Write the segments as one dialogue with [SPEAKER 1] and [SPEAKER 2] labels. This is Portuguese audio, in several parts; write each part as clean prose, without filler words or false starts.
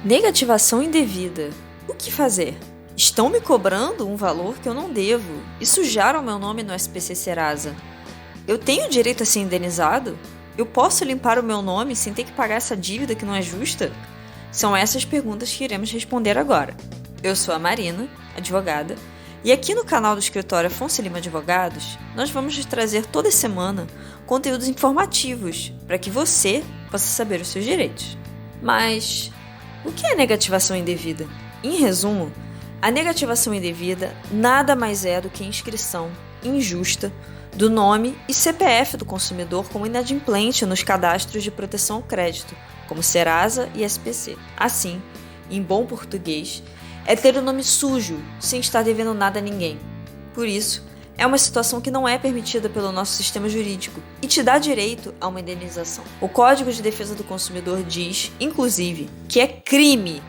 [SPEAKER 1] Negativação indevida. O que fazer? Estão me cobrando um valor que eu não devo e sujaram meu nome no SPC Serasa. Eu tenho direito a ser indenizado? Eu posso limpar o meu nome sem ter que pagar essa dívida que não é justa? São essas perguntas que iremos responder agora. Eu sou a Marina, advogada, e aqui no canal do escritório Afonso Lima Advogados, nós vamos te trazer toda semana conteúdos informativos para que você possa saber os seus direitos. Mas o que é negativação indevida? Em resumo, a negativação indevida nada mais é do que a inscrição injusta do nome e CPF do consumidor como inadimplente nos cadastros de proteção ao crédito, como Serasa e SPC. Assim, em bom português, é ter o nome sujo, sem estar devendo nada a ninguém. Por isso, é uma situação que não é permitida pelo nosso sistema jurídico e te dá direito a uma indenização. O Código de Defesa do Consumidor diz, inclusive, que é crime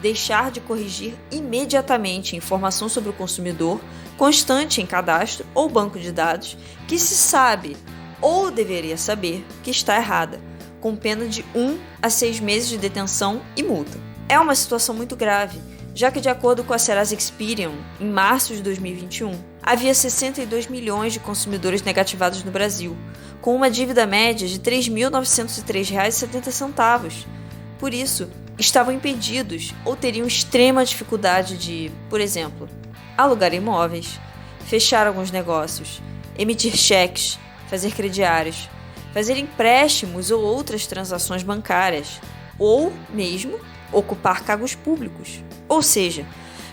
[SPEAKER 1] deixar de corrigir imediatamente informação sobre o consumidor constante em cadastro ou banco de dados que se sabe ou deveria saber que está errada, com pena de 1 a 6 meses de detenção e multa. É uma situação muito grave, já que, de acordo com a Serasa Experian, em março de 2021, havia 62 milhões de consumidores negativados no Brasil, com uma dívida média de R$ 3.903,70. Por isso, estavam impedidos ou teriam extrema dificuldade de, por exemplo, alugar imóveis, fechar alguns negócios, emitir cheques, fazer crediários, fazer empréstimos ou outras transações bancárias, ou mesmo ocupar cargos públicos. Ou seja,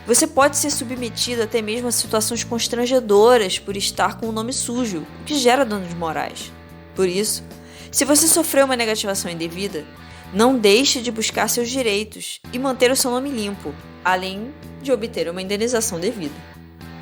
[SPEAKER 1] você pode ser submetido até mesmo a situações constrangedoras por estar com o nome sujo, o que gera danos morais. Por isso, se você sofreu uma negativação indevida, não deixe de buscar seus direitos e manter o seu nome limpo, além de obter uma indenização devida.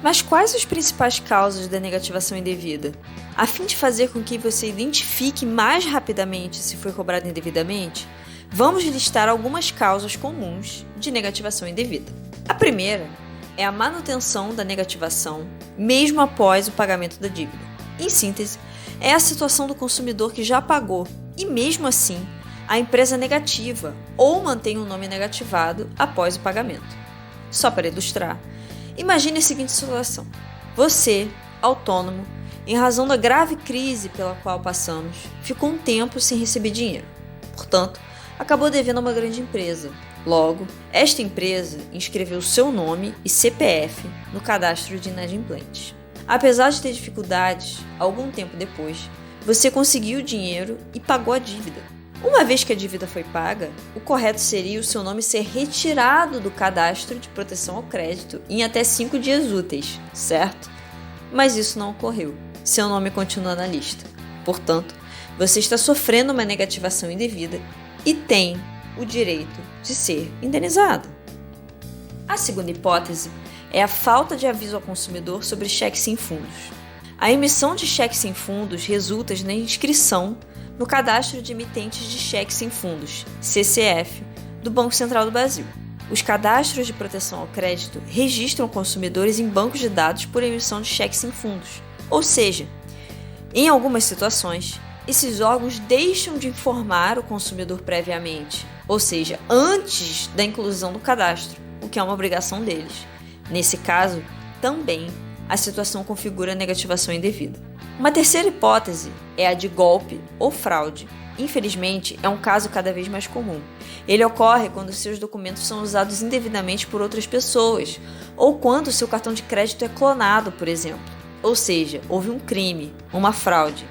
[SPEAKER 1] Mas quais as principais causas da negativação indevida? A fim de fazer com que você identifique mais rapidamente se foi cobrado indevidamente, vamos listar algumas causas comuns de negativação indevida. A primeira é a manutenção da negativação, mesmo após o pagamento da dívida. Em síntese, é a situação do consumidor que já pagou e, mesmo assim, a empresa negativa ou mantém o nome negativado após o pagamento. Só para ilustrar, imagine a seguinte situação. Você, autônomo, em razão da grave crise pela qual passamos, ficou um tempo sem receber dinheiro. Portanto, acabou devendo a uma grande empresa. Logo, esta empresa inscreveu seu nome e CPF no cadastro de inadimplentes. Apesar de ter dificuldades, algum tempo depois, você conseguiu o dinheiro e pagou a dívida. Uma vez que a dívida foi paga, o correto seria o seu nome ser retirado do cadastro de proteção ao crédito em até 5 dias úteis, certo? Mas isso não ocorreu. Seu nome continua na lista. Portanto, você está sofrendo uma negativação indevida e tem o direito de ser indenizado. A segunda hipótese é a falta de aviso ao consumidor sobre cheques sem fundos. A emissão de cheques sem fundos resulta na inscrição no Cadastro de Emitentes de Cheques Sem Fundos, CCF, do Banco Central do Brasil. Os cadastros de proteção ao crédito registram consumidores em bancos de dados por emissão de cheques sem fundos. Ou seja, em algumas situações, esses órgãos deixam de informar o consumidor previamente, ou seja, antes da inclusão do cadastro, o que é uma obrigação deles. Nesse caso, também a situação configura negativação indevida. Uma terceira hipótese é a de golpe ou fraude. Infelizmente, é um caso cada vez mais comum. Ele ocorre quando seus documentos são usados indevidamente por outras pessoas, ou quando seu cartão de crédito é clonado, por exemplo. Ou seja, houve um crime, uma fraude.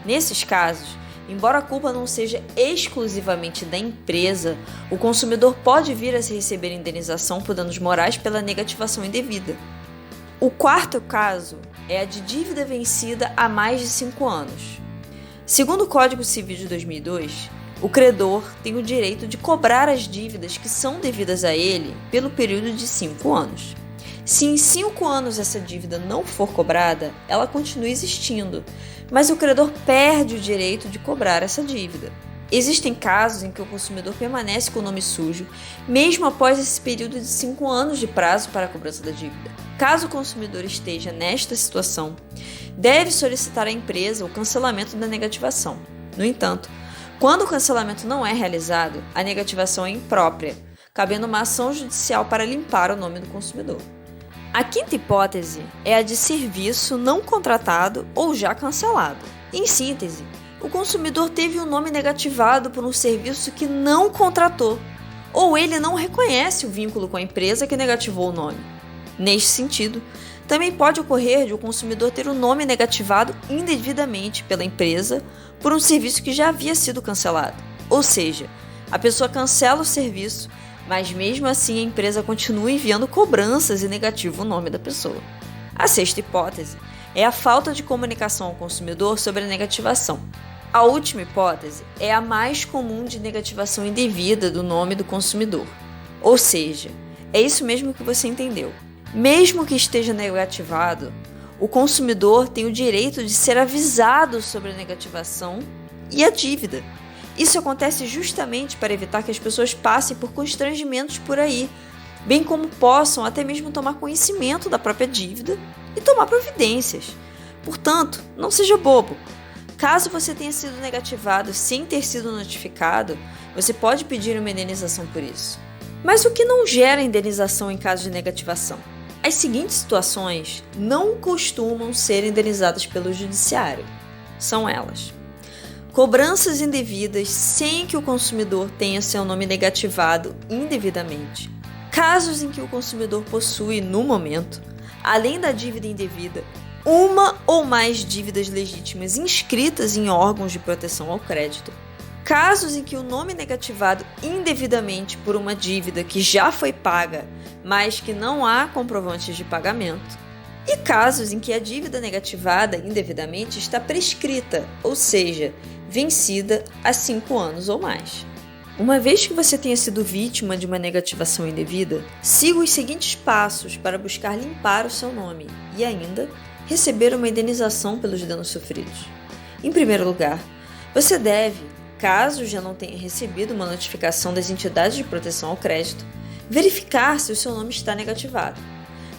[SPEAKER 1] Nesses casos, embora a culpa não seja exclusivamente da empresa, o consumidor pode vir a se receber indenização por danos morais pela negativação indevida. O quarto caso é a de dívida vencida há mais de 5 anos. Segundo o Código Civil de 2002, o credor tem o direito de cobrar as dívidas que são devidas a ele pelo período de 5 anos. Se em 5 anos essa dívida não for cobrada, ela continua existindo, mas o credor perde o direito de cobrar essa dívida. Existem casos em que o consumidor permanece com o nome sujo, mesmo após esse período de 5 anos de prazo para a cobrança da dívida. Caso o consumidor esteja nesta situação, deve solicitar à empresa o cancelamento da negativação. No entanto, quando o cancelamento não é realizado, a negativação é imprópria, cabendo uma ação judicial para limpar o nome do consumidor. A quinta hipótese é a de serviço não contratado ou já cancelado. Em síntese, o consumidor teve o nome negativado por um serviço que não contratou, ou ele não reconhece o vínculo com a empresa que negativou o nome. Neste sentido, também pode ocorrer de o consumidor ter o nome negativado indevidamente pela empresa por um serviço que já havia sido cancelado. Ou seja, a pessoa cancela o serviço, mas mesmo assim a empresa continua enviando cobranças e negativa o nome da pessoa. A sexta hipótese é a falta de comunicação ao consumidor sobre a negativação. A última hipótese é a mais comum de negativação indevida do nome do consumidor. Ou seja, é isso mesmo que você entendeu. Mesmo que esteja negativado, o consumidor tem o direito de ser avisado sobre a negativação e a dívida. Isso acontece justamente para evitar que as pessoas passem por constrangimentos por aí, bem como possam até mesmo tomar conhecimento da própria dívida e tomar providências. Portanto, não seja bobo. Caso você tenha sido negativado sem ter sido notificado, você pode pedir uma indenização por isso. Mas o que não gera indenização em caso de negativação? As seguintes situações não costumam ser indenizadas pelo judiciário. São elas: cobranças indevidas sem que o consumidor tenha seu nome negativado indevidamente. Casos em que o consumidor possui, no momento, além da dívida indevida, uma ou mais dívidas legítimas inscritas em órgãos de proteção ao crédito. Casos em que o nome negativado indevidamente por uma dívida que já foi paga, mas que não há comprovantes de pagamento. E casos em que a dívida negativada indevidamente está prescrita, ou seja, vencida há 5 anos ou mais. Uma vez que você tenha sido vítima de uma negativação indevida, siga os seguintes passos para buscar limpar o seu nome e ainda receber uma indenização pelos danos sofridos. Em primeiro lugar, você deve, caso já não tenha recebido uma notificação das entidades de proteção ao crédito, verificar se o seu nome está negativado.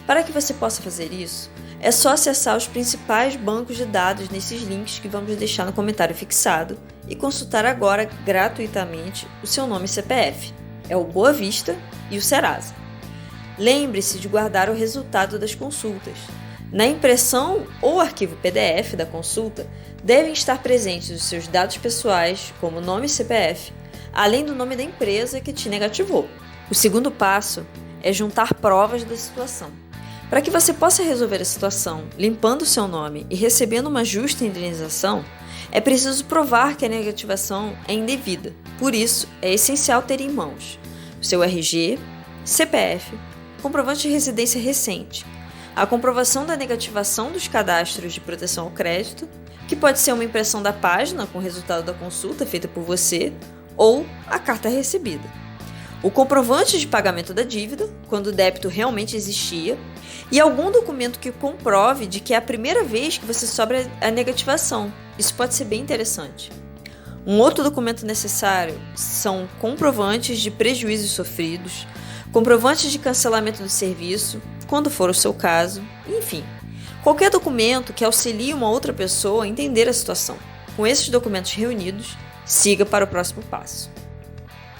[SPEAKER 1] Para que você possa fazer isso, é só acessar os principais bancos de dados nesses links que vamos deixar no comentário fixado e consultar agora gratuitamente o seu nome e CPF. É o Boa Vista e o Serasa. Lembre-se de guardar o resultado das consultas. Na impressão ou arquivo PDF da consulta, devem estar presentes os seus dados pessoais, como nome e CPF, além do nome da empresa que te negativou. O segundo passo é juntar provas da situação. Para que você possa resolver a situação, limpando o seu nome e recebendo uma justa indenização, é preciso provar que a negativação é indevida. Por isso, é essencial ter em mãos o seu RG, CPF, comprovante de residência recente, a comprovação da negativação dos cadastros de proteção ao crédito, que pode ser uma impressão da página com o resultado da consulta feita por você, ou a carta recebida. O comprovante de pagamento da dívida, quando o débito realmente existia, e algum documento que comprove de que é a primeira vez que você sofre a negativação. Isso pode ser bem interessante. Um outro documento necessário são comprovantes de prejuízos sofridos, comprovantes de cancelamento do serviço, quando for o seu caso, enfim, qualquer documento que auxilie uma outra pessoa a entender a situação. Com esses documentos reunidos, siga para o próximo passo.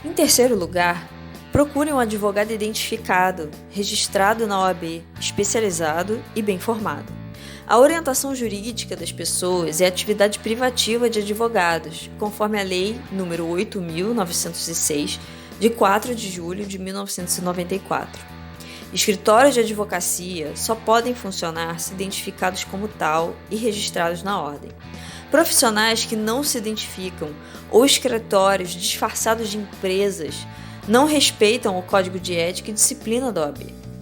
[SPEAKER 1] Em terceiro lugar, procure um advogado identificado, registrado na OAB, especializado e bem formado. A orientação jurídica das pessoas é atividade privativa de advogados, conforme a Lei nº 8.906, de 4 de julho de 1994. Escritórios de advocacia só podem funcionar se identificados como tal e registrados na ordem. Profissionais que não se identificam ou escritórios disfarçados de empresas não respeitam o Código de Ética e Disciplina da OAB.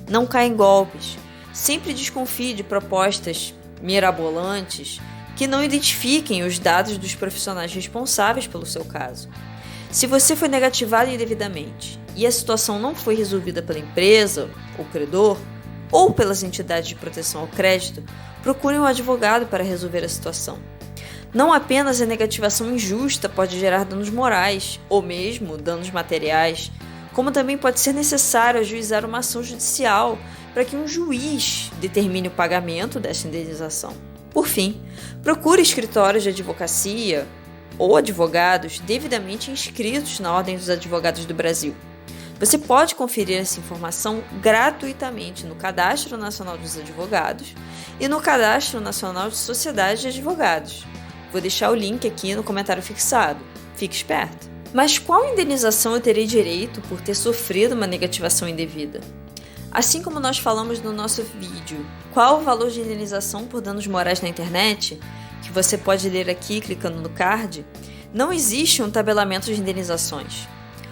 [SPEAKER 1] Não caem em golpes. Sempre desconfie de propostas mirabolantes que não identifiquem os dados dos profissionais responsáveis pelo seu caso. Se você foi negativado indevidamente e a situação não foi resolvida pela empresa, ou credor, ou pelas entidades de proteção ao crédito, procure um advogado para resolver a situação. Não apenas a negativação injusta pode gerar danos morais, ou mesmo danos materiais, como também pode ser necessário ajuizar uma ação judicial para que um juiz determine o pagamento dessa indenização. Por fim, procure escritórios de advocacia ou advogados devidamente inscritos na Ordem dos Advogados do Brasil. Você pode conferir essa informação gratuitamente no Cadastro Nacional dos Advogados e no Cadastro Nacional de Sociedades de Advogados. Vou deixar o link aqui no comentário fixado. Fique esperto! Mas qual indenização eu terei direito por ter sofrido uma negativação indevida? Assim como nós falamos no nosso vídeo, qual o valor de indenização por danos morais na internet, que você pode ler aqui clicando no card, não existe um tabelamento de indenizações.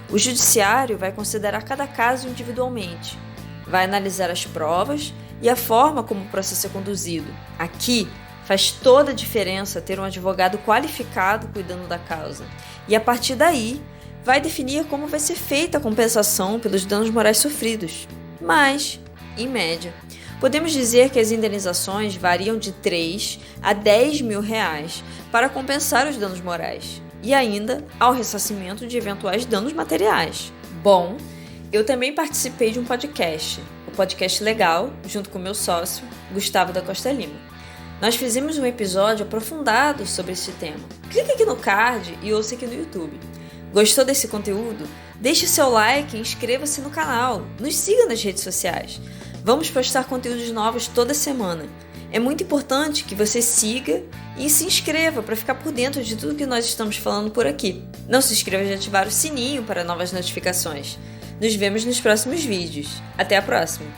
[SPEAKER 1] O judiciário vai considerar cada caso individualmente, vai analisar as provas e a forma como o processo é conduzido. Aqui, faz toda a diferença ter um advogado qualificado cuidando da causa, e a partir daí, vai definir como vai ser feita a compensação pelos danos morais sofridos. Mas, em média, podemos dizer que as indenizações variam de 3 a 10 mil reais para compensar os danos morais e ainda ao ressarcimento de eventuais danos materiais. Bom, eu também participei de um podcast, o Podcast Legal, junto com meu sócio, Gustavo da Costa Lima. Nós fizemos um episódio aprofundado sobre esse tema. Clique aqui no card e ouça aqui no YouTube. Gostou desse conteúdo? Deixe seu like e inscreva-se no canal. Nos siga nas redes sociais. Vamos postar conteúdos novos toda semana. É muito importante que você siga e se inscreva para ficar por dentro de tudo que nós estamos falando por aqui. Não se esqueça de ativar o sininho para novas notificações. Nos vemos nos próximos vídeos. Até a próxima!